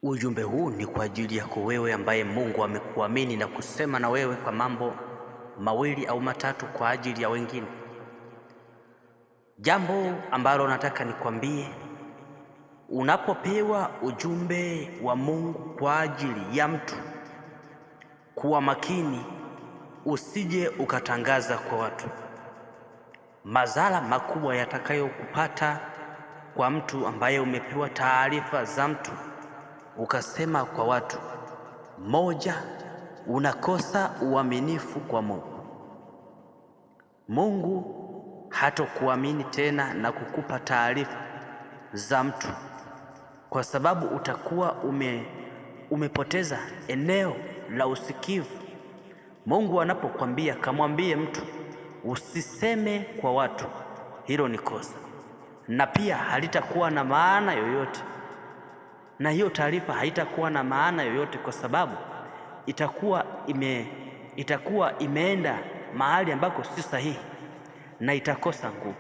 Ujumbe huu ni kwa ajili yako wewe ambaye Mungu amekuamini na kusema na wewe kwa mambo mawili au matatu kwa ajili ya wengine. Jambo ambalo nataka nikwambie, unapopewa ujumbe wa Mungu kwa ajili ya mtu, kuwa makini usije ukatangaza kwa watu. Madhara makubwa yatakayokupata kwa mtu ambaye umepewa taarifa za mtu ukasema kwa watu. Moja, unakosa uaminifu kwa Mungu. Mungu hatokuamini tena na kukupa taarifa za mtu, kwa sababu utakuwa umepoteza eneo la usikivu. Mungu anapokuambia kamwambie mtu, usiseme kwa watu, hilo ni kosa, na pia halitakuwa na maana yoyote, na hiyo taarifa haitakuwa na maana yoyote, kwa sababu itakuwa imeenda mahali ambako si sahihi na itakosa nguvu.